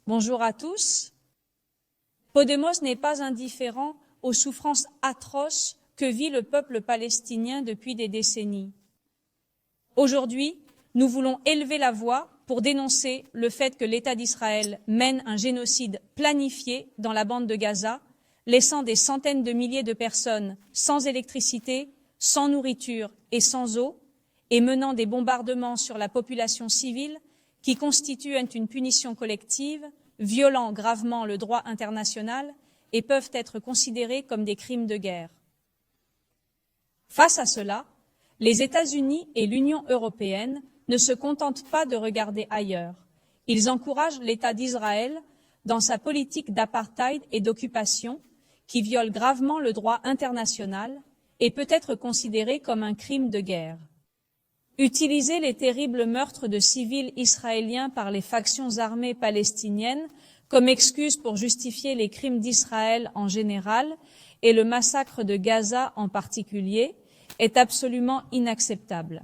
Bonjour à tous. Podemos n'est pas indifférent aux souffrances atroces que vit le peuple palestinien depuis des décennies. Aujourd'hui, nous voulons élever la voix pour dénoncer le fait que l'État d'Israël mène un génocide planifié dans la bande de Gaza, laissant des centaines de milliers de personnes sans électricité, sans nourriture et sans eau, et menant des bombardements sur la population civile qui constituent une punition collective, violant gravement le droit international et peuvent être considérés comme des crimes de guerre. Face à cela, les États-Unis et l'Union européenne ne se contentent pas de regarder ailleurs. Ils encouragent l'État d'Israël dans sa politique d'apartheid et d'occupation qui viole gravement le droit international et peut être considéré comme un crime de guerre. Utiliser les terribles meurtres de civils israéliens par les factions armées palestiniennes comme excuse pour justifier les crimes d'Israël en général et le massacre de Gaza en particulier est absolument inacceptable.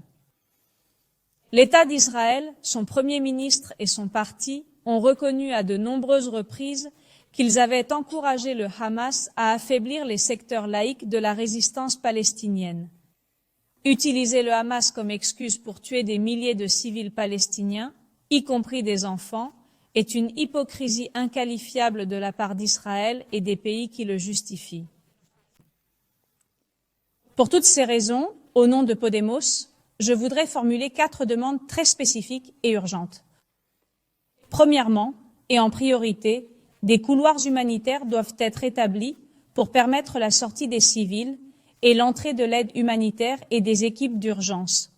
L'État d'Israël, son Premier ministre et son parti ont reconnu à de nombreuses reprises qu'ils avaient encouragé le Hamas à affaiblir les secteurs laïcs de la résistance palestinienne. Utiliser le Hamas comme excuse pour tuer des milliers de civils palestiniens, y compris des enfants, est une hypocrisie inqualifiable de la part d'Israël et des pays qui le justifient. Pour toutes ces raisons, au nom de Podemos, je voudrais formuler 4 demandes très spécifiques et urgentes. Premièrement, et en priorité, des couloirs humanitaires doivent être établis pour permettre la sortie des civils et l'entrée de l'aide humanitaire et des équipes d'urgence.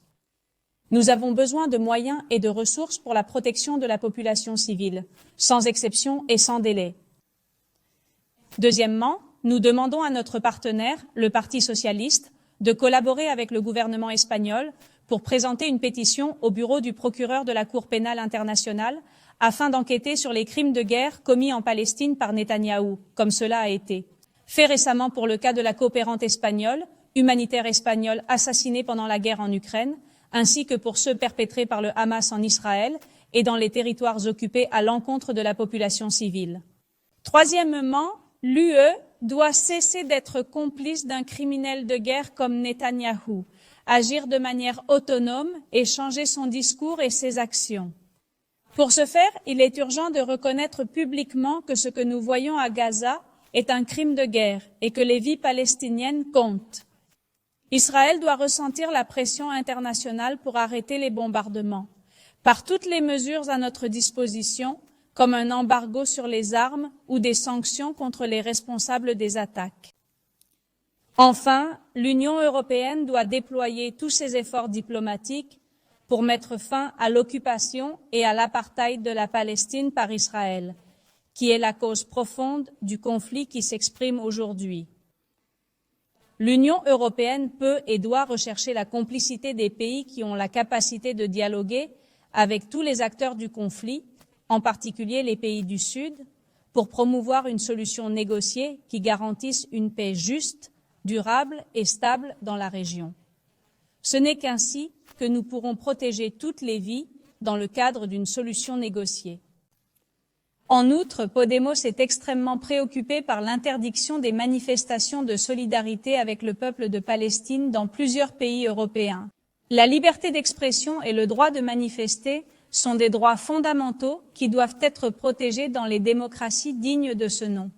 Nous avons besoin de moyens et de ressources pour la protection de la population civile, sans exception et sans délai. Deuxièmement, nous demandons à notre partenaire, le Parti socialiste, de collaborer avec le gouvernement espagnol pour présenter une pétition au bureau du procureur de la Cour pénale internationale afin d'enquêter sur les crimes de guerre commis en Palestine par Netanyahou, comme cela a été fait récemment pour le cas de la coopérante espagnole, humanitaire espagnole assassinée pendant la guerre en Ukraine, ainsi que pour ceux perpétrés par le Hamas en Israël et dans les territoires occupés à l'encontre de la population civile. Troisièmement, l'UE doit cesser d'être complice d'un criminel de guerre comme Netanyahou, agir de manière autonome et changer son discours et ses actions. Pour ce faire, il est urgent de reconnaître publiquement que ce que nous voyons à Gaza est un crime de guerre et que les vies palestiniennes comptent. Israël doit ressentir la pression internationale pour arrêter les bombardements, par toutes les mesures à notre disposition, comme un embargo sur les armes ou des sanctions contre les responsables des attaques. Enfin, l'Union européenne doit déployer tous ses efforts diplomatiques pour mettre fin à l'occupation et à l'apartheid de la Palestine par Israël, qui est la cause profonde du conflit qui s'exprime aujourd'hui. L'Union européenne peut et doit rechercher la complicité des pays qui ont la capacité de dialoguer avec tous les acteurs du conflit, en particulier les pays du Sud, pour promouvoir une solution négociée qui garantisse une paix juste, durable et stable dans la région. Ce n'est qu'ainsi que nous pourrons protéger toutes les vies dans le cadre d'une solution négociée. En outre, Podemos est extrêmement préoccupé par l'interdiction des manifestations de solidarité avec le peuple de Palestine dans plusieurs pays européens. La liberté d'expression et le droit de manifester sont des droits fondamentaux qui doivent être protégés dans les démocraties dignes de ce nom.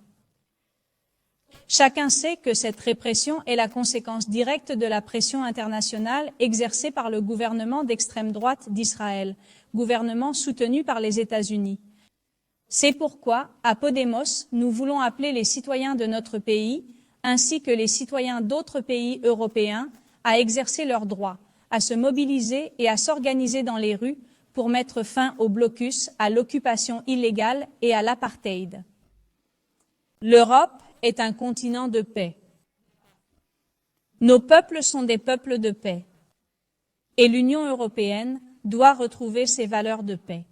Chacun sait que cette répression est la conséquence directe de la pression internationale exercée par le gouvernement d'extrême droite d'Israël, gouvernement soutenu par les États-Unis. C'est pourquoi, à Podemos, nous voulons appeler les citoyens de notre pays, ainsi que les citoyens d'autres pays européens, à exercer leurs droits, à se mobiliser et à s'organiser dans les rues pour mettre fin au blocus, à l'occupation illégale et à l'apartheid. L'Europe est un continent de paix. Nos peuples sont des peuples de paix. Et l'Union européenne doit retrouver ses valeurs de paix.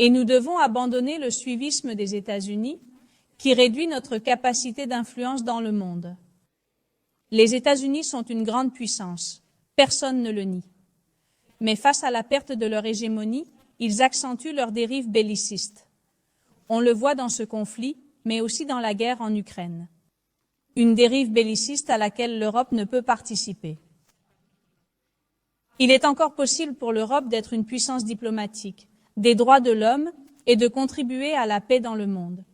Et nous devons abandonner le suivisme des États-Unis qui réduit notre capacité d'influence dans le monde. Les États-Unis sont une grande puissance, personne ne le nie. Mais face à la perte de leur hégémonie, ils accentuent leurs dérives bellicistes. On le voit dans ce conflit, mais aussi dans la guerre en Ukraine. Une dérive belliciste à laquelle l'Europe ne peut participer. Il est encore possible pour l'Europe d'être une puissance diplomatique, des droits de l'homme et de contribuer à la paix dans le monde.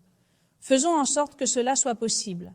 Faisons en sorte que cela soit possible.